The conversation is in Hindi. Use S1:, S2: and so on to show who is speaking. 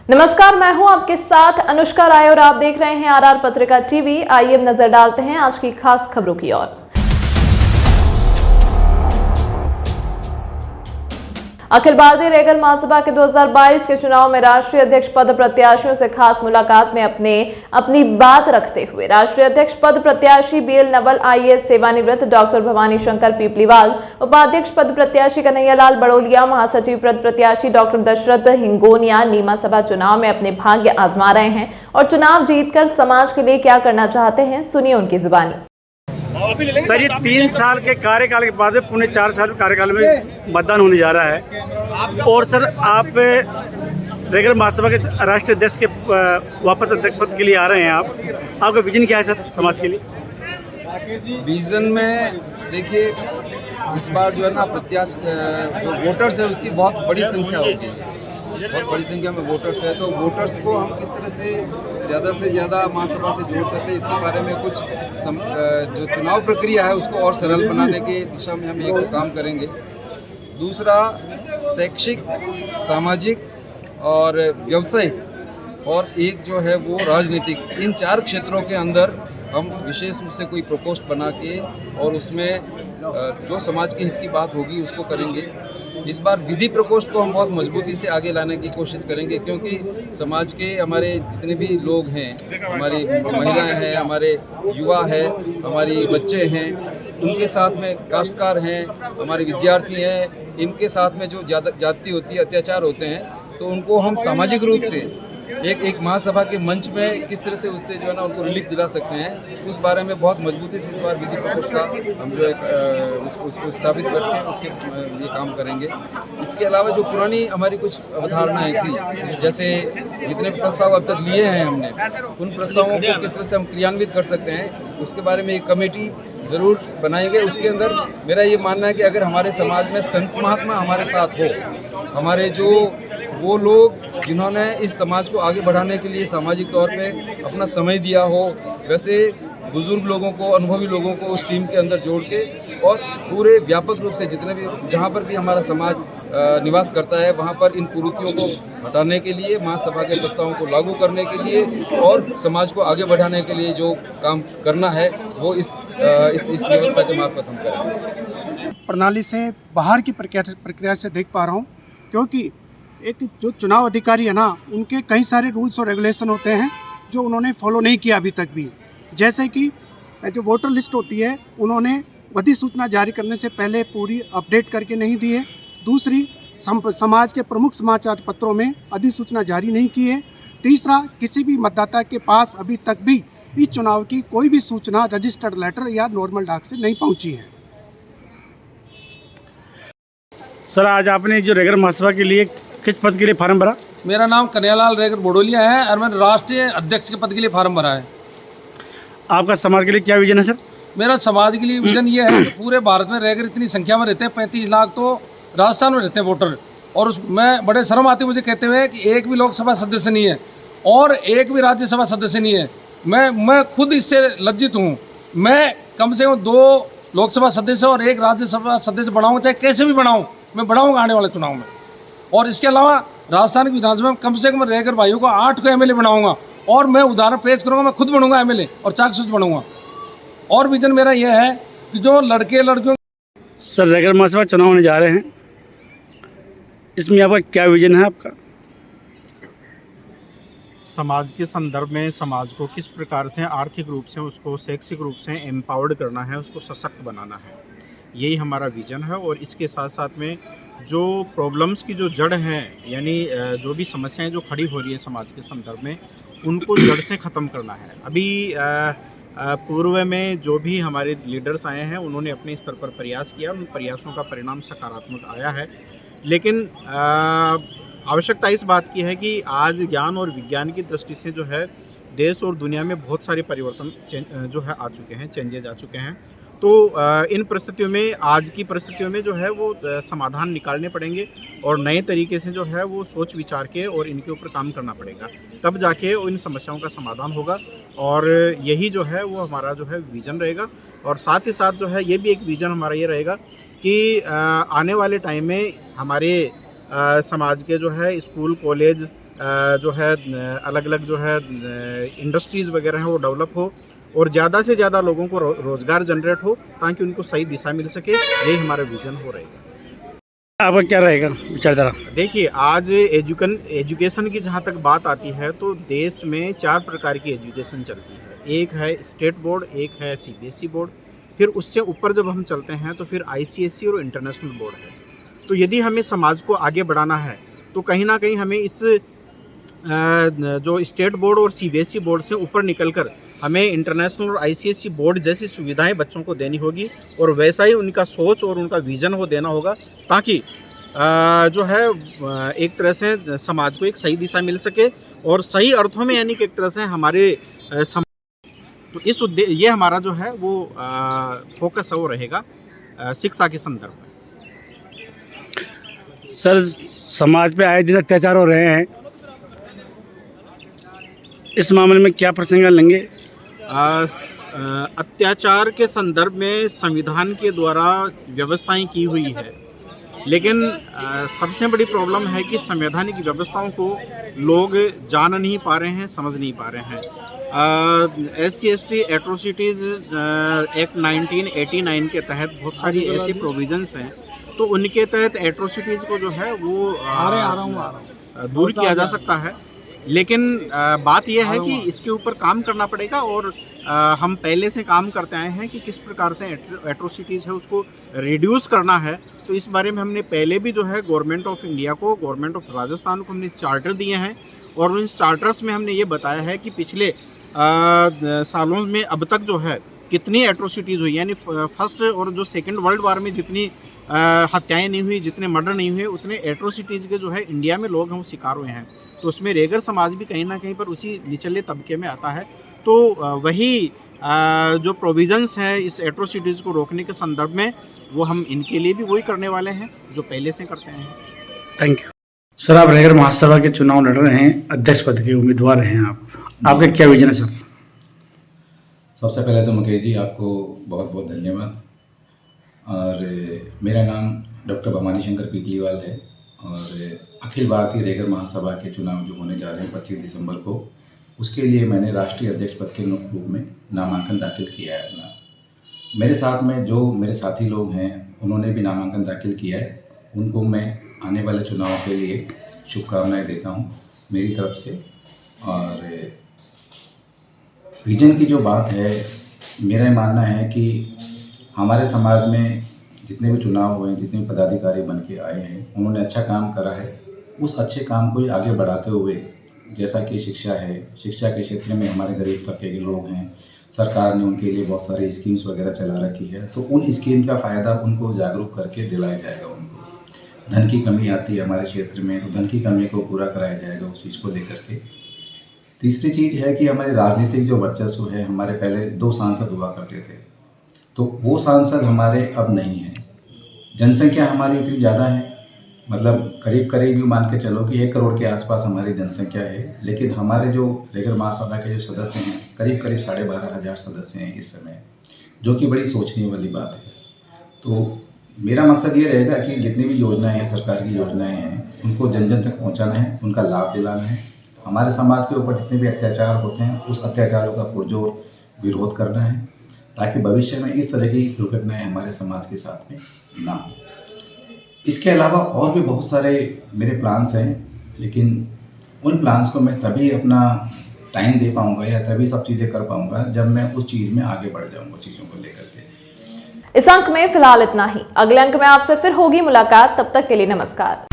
S1: नमस्कार, मैं हूं आपके साथ अनुष्का राय और आप देख रहे हैं आरआर पत्रिका टीवी। आइए अब नजर डालते हैं आज की खास खबरों की ओर। अखिल भारतीय रैगर महासभा के 2022 के चुनाव में राष्ट्रीय अध्यक्ष पद प्रत्याशियों से खास मुलाकात में अपनी बात रखते हुए राष्ट्रीय अध्यक्ष पद प्रत्याशी बीएल नवल, आईएएस सेवानिवृत्त डॉक्टर भवानी शंकर पीपलीवाल, उपाध्यक्ष पद प्रत्याशी कन्हैयालाल बड़ोलिया, महासचिव पद प्रत्याशी डॉक्टर दशरथ हिंगोनिया नीमा सभा चुनाव में अपने भाग्य आजमा रहे हैं और चुनाव जीतकर समाज के लिए क्या करना चाहते हैं, सुनिए उनकी जुबानी।
S2: सर, ये 3 साल के कार्यकाल के बाद पुणे 4 साल के कार्यकाल में मतदान होने जा रहा है और सर आप रैगर महासभा के राष्ट्रीय अध्यक्ष के वापस अध्यक्ष पद के लिए आ रहे हैं। आपका विजन क्या है सर समाज के लिए?
S3: विजन में देखिए, इस बार जो है ना प्रत्याशी जो वोटर्स है उसकी बहुत बड़ी संख्या होगी, बहुत बड़ी संख्या में वोटर्स है। तो वोटर्स को हम किस तरह से ज़्यादा महासभा से जोड़ सकते हैं, इसके बारे में कुछ जो चुनाव प्रक्रिया है उसको और सरल बनाने की दिशा में हम एक काम करेंगे। दूसरा, शैक्षिक, सामाजिक और व्यावसायिक और एक जो है वो राजनीतिक, इन 4 क्षेत्रों के अंदर हम विशेष रूप से कोई प्रकोष्ठ बना के और उसमें जो समाज के हित की बात होगी उसको करेंगे। इस बार विधि प्रकोष्ठ को हम बहुत मजबूती से आगे लाने की कोशिश करेंगे, क्योंकि समाज के हमारे जितने भी लोग हैं, हमारी महिलाएं हैं, हमारे युवा हैं, हमारी बच्चे हैं, उनके साथ में काश्तकार हैं, हमारे विद्यार्थी हैं, इनके साथ में जो जाति होती है, अत्याचार होते हैं, तो उनको हम सामाजिक रूप से एक महासभा के मंच में किस तरह से उससे जो है ना उनको रिलीफ दिला सकते हैं, उस बारे में बहुत मजबूती से इस बार विधि प्रकोष्ठ का हम जो उसको स्थापित करके उसके ये काम करेंगे। इसके अलावा जो पुरानी हमारी कुछ अवधारणाएं थी, जैसे जितने भी प्रस्ताव अब तक लिए हैं हमने, उन प्रस्तावों को किस तरह से हम क्रियान्वित कर सकते हैं, उसके बारे में एक कमेटी ज़रूर बनाएंगे। उसके अंदर मेरा ये मानना है कि अगर हमारे समाज में संत महात्मा हमारे साथ हो, हमारे जो वो लोग जिन्होंने इस समाज को आगे बढ़ाने के लिए सामाजिक तौर पे अपना समय दिया हो, वैसे बुजुर्ग लोगों को, अनुभवी लोगों को उस टीम के अंदर जोड़ के और पूरे व्यापक रूप से जितने भी जहाँ पर भी हमारा समाज निवास करता है वहाँ पर इन कुरीतियों को हटाने के लिए, महासभा के प्रस्तावों को लागू करने के लिए और समाज को आगे बढ़ाने के लिए जो काम करना है वो इस व्यवस्था के मार्फत हम करेंगे।
S4: प्रणाली से बाहर की प्रक्रिया से देख पा रहा हूँ, क्योंकि एक जो चुनाव अधिकारी है ना, उनके कई सारे रूल्स और रेगुलेशन होते हैं जो उन्होंने फॉलो नहीं किया अभी तक भी। जैसे कि जो वोटर लिस्ट होती है, उन्होंने अधिसूचना जारी करने से पहले पूरी अपडेट करके नहीं दी है। दूसरी, समाज के प्रमुख समाचार पत्रों में अधिसूचना जारी नहीं की है। तीसरा, किसी भी मतदाता के पास अभी तक भी इस चुनाव की कोई भी सूचना रजिस्टर्ड लेटर या नॉर्मल डाक से नहीं पहुंची है।
S2: सर, आज आपने जो रैगर महासभा के लिए किस पद के लिए फार्म भरा?
S5: मेरा नाम कन्हैयालाल रैगर बड़ोलिया है और मैंने राष्ट्रीय अध्यक्ष के पद के लिए फार्म भरा है।
S2: आपका समाज के लिए क्या विजन है सर?
S5: मेरा समाज के लिए विजन ये है कि पूरे भारत में रैगर इतनी संख्या में रहते हैं, 35 लाख तो राजस्थान में रहते हैं वोटर, और उसमें बड़े शर्म आती मुझे कहते हुए कि एक भी लोकसभा सदस्य नहीं है और एक भी राज्यसभा सदस्य नहीं है। मैं खुद इससे लज्जित हूँ। मैं कम से कम 2 लोकसभा सदस्य और 1 राज्यसभा सदस्य बनाऊँगा, चाहे कैसे भी बनाऊँ, मैं बढ़ाऊँगा आने वाले चुनाव में। और इसके अलावा राजस्थान की विधानसभा में कम से कम रैगर भाइयों को 8 को एमएलए बनाऊंगा और मैं उदाहरण पेश करूंगा, मैं खुद बनूंगा एमएलए और चाकसूच बनूंगा। और विजन मेरा यह है कि जो लड़के लड़कियों।
S2: सर, रैगर महासभा चुनाव होने जा रहे हैं, इसमें आपका क्या विजन है? आपका
S4: समाज के संदर्भ में समाज को किस प्रकार से आर्थिक रूप से, उसको शैक्षिक रूप से एम्पावर्ड करना है, उसको सशक्त बनाना है, यही हमारा विजन है। और इसके साथ साथ में जो प्रॉब्लम्स की जो जड़ है, यानी जो भी समस्याएं जो खड़ी हो रही है समाज के संदर्भ में, उनको जड़ से ख़त्म करना है। अभी पूर्व में जो भी हमारे लीडर्स आए हैं, उन्होंने अपने स्तर पर प्रयास किया, उन प्रयासों का परिणाम सकारात्मक आया है। लेकिन आवश्यकता इस बात की है कि आज ज्ञान और विज्ञान की दृष्टि से जो है देश और दुनिया में बहुत सारे परिवर्तन जो है आ चुके हैं, चेंजेज आ चुके हैं। तो इन परिस्थितियों में, आज की परिस्थितियों में जो है वो समाधान निकालने पड़ेंगे और नए तरीके से जो है वो सोच विचार के और इनके ऊपर काम करना पड़ेगा, तब जाके इन समस्याओं का समाधान होगा। और यही जो है वो हमारा जो है विज़न रहेगा। और साथ ही साथ जो है ये भी एक विज़न हमारा ये रहेगा कि आने वाले टाइम में हमारे समाज के जो है स्कूल, कॉलेज जो है अलग अलग जो है इंडस्ट्रीज़ वगैरह हैं वो डेवलप हो और ज़्यादा से ज़्यादा लोगों को रोज़गार जनरेट हो ताकि उनको सही दिशा मिल सके। यही हमारा विज़न हो रहेगा।
S2: आपका क्या रहेगा विचारधारा?
S4: देखिए, आज एजुकेशन की जहाँ तक बात आती है तो देश में 4 प्रकार की एजुकेशन चलती है। एक है स्टेट बोर्ड, एक है सीबीएसई बोर्ड, फिर उससे ऊपर जब हम चलते हैं तो फिर आईसीएसई और इंटरनेशनल बोर्ड है। तो यदि हमें समाज को आगे बढ़ाना है तो कहीं ना कहीं हमें इस जो स्टेट बोर्ड और सीबीएसई बोर्ड से ऊपर निकलकर हमें इंटरनेशनल और आईसीएसई बोर्ड जैसी सुविधाएं बच्चों को देनी होगी और वैसा ही उनका सोच और उनका विज़न हो देना होगा ताकि जो है एक तरह से समाज को एक सही दिशा मिल सके और सही अर्थों में, यानी कि एक तरह से हमारे तो इस ये हमारा जो है वो फोकस है वो रहेगा शिक्षा के संदर्भ में।
S2: सर, समाज पे आए दिन अत्याचार हो रहे हैं, इस मामले में क्या प्रसंग लेंगे?
S4: अत्याचार के संदर्भ में संविधान के द्वारा व्यवस्थाएं की हुई है, लेकिन सबसे बड़ी प्रॉब्लम है कि संवैधानिक व्यवस्थाओं को लोग जान नहीं पा रहे हैं, समझ नहीं पा रहे हैं। SC/ST एट्रोसिटीज़ एक्ट 1989 के तहत बहुत सारी ऐसी प्रोविजंस हैं, तो उनके तहत एट्रोसिटीज़ को जो है वो दूर किया जा सकता है। लेकिन बात यह है कि इसके ऊपर काम करना पड़ेगा और हम पहले से काम करते आए हैं कि किस प्रकार से एट्रोसिटीज़ है उसको रिड्यूस करना है। तो इस बारे में हमने पहले भी जो है गवर्नमेंट ऑफ इंडिया को, गवर्नमेंट ऑफ राजस्थान को हमने चार्टर दिए हैं और उन चार्टर्स में हमने ये बताया है कि पिछले सालों में अब तक जो है कितनी एट्रोसिटीज़ हुई, यानी फर्स्ट और जो सेकेंड वर्ल्ड वार में जितनी हत्याएं नहीं हुई, जितने मर्डर नहीं हुए, उतने एट्रोसिटीज़ के जो है इंडिया में लोग हम शिकार हुए हैं। तो उसमें रेगर समाज भी कहीं ना कहीं पर उसी निचले तबके में आता है। तो वही जो प्रोविजंस हैं इस एट्रोसिटीज़ को रोकने के संदर्भ में, वो हम इनके लिए भी वही करने वाले हैं जो पहले से करते हैं।
S2: Thank you. सर, आप रेगर महासभा के चुनाव लड़ रहे हैं, अध्यक्ष पद के उम्मीदवार हैं आपका क्या विजन है सर?
S6: सबसे पहले तो मुकेश जी आपको बहुत बहुत धन्यवाद। और मेरा नाम डॉक्टर भवानी शंकर पीपलीवाल है और अखिल भारतीय रेगर महासभा के चुनाव जो होने जा रहे हैं 25 दिसंबर को, उसके लिए मैंने राष्ट्रीय अध्यक्ष पद के रूप में नामांकन दाखिल किया है अपना। मेरे साथ में जो मेरे साथी लोग हैं उन्होंने भी नामांकन दाखिल किया है। उनको मैं आने वाले चुनाव के लिए शुभकामनाएं देता हूं मेरी तरफ से। और विजन की जो बात है, मेरा मानना है कि हमारे समाज में जितने भी चुनाव हुए, जितने भी पदाधिकारी बन के आए हैं, उन्होंने अच्छा काम करा है। उस अच्छे काम को ही आगे बढ़ाते हुए, जैसा कि शिक्षा है, शिक्षा के क्षेत्र में हमारे गरीब तबके के लोग हैं, सरकार ने उनके लिए बहुत सारी स्कीम्स वगैरह चला रखी है, तो उन स्कीम का फ़ायदा उनको जागरूक करके दिलाया जाएगा। उनको धन की कमी आती है हमारे क्षेत्र में, तो धन की कमी को पूरा कराया जाएगा उस चीज़ को लेकर के। तीसरी चीज़ है कि हमारे राजनीतिक जो वर्चस्व है, हमारे पहले 2 सांसद हुआ करते थे, तो वो सांसद हमारे अब नहीं हैं। जनसंख्या हमारी इतनी ज़्यादा है, मतलब करीब करीब यूँ मान के चलो कि 1 करोड़ के आसपास हमारी जनसंख्या है, लेकिन हमारे जो रेगर महासभा के जो सदस्य हैं करीब करीब 12,500 सदस्य हैं इस समय, जो कि बड़ी सोचने वाली बात है। तो मेरा मकसद ये रहेगा कि जितनी भी योजनाएं हैं, सरकार की योजनाएं हैं, उनको जन जन तक पहुँचाना है, उनका लाभ दिलाना है। हमारे समाज के ऊपर जितने भी अत्याचार होते हैं उस अत्याचारों का पुरजोर विरोध करना है, ताकि भविष्य में इस तरह की दुर्घटनाएं हमारे समाज के साथ में ना हो। इसके अलावा और भी बहुत सारे मेरे प्लान्स हैं, लेकिन उन प्लान्स को मैं तभी अपना टाइम दे पाऊंगा या तभी सब चीज़ें कर पाऊंगा जब मैं उस चीज़ में आगे बढ़ जाऊंगा चीज़ों को लेकर के।
S1: इस अंक में फिलहाल इतना ही। अगले अंक में आपसे फिर होगी मुलाकात, तब तक के लिए नमस्कार।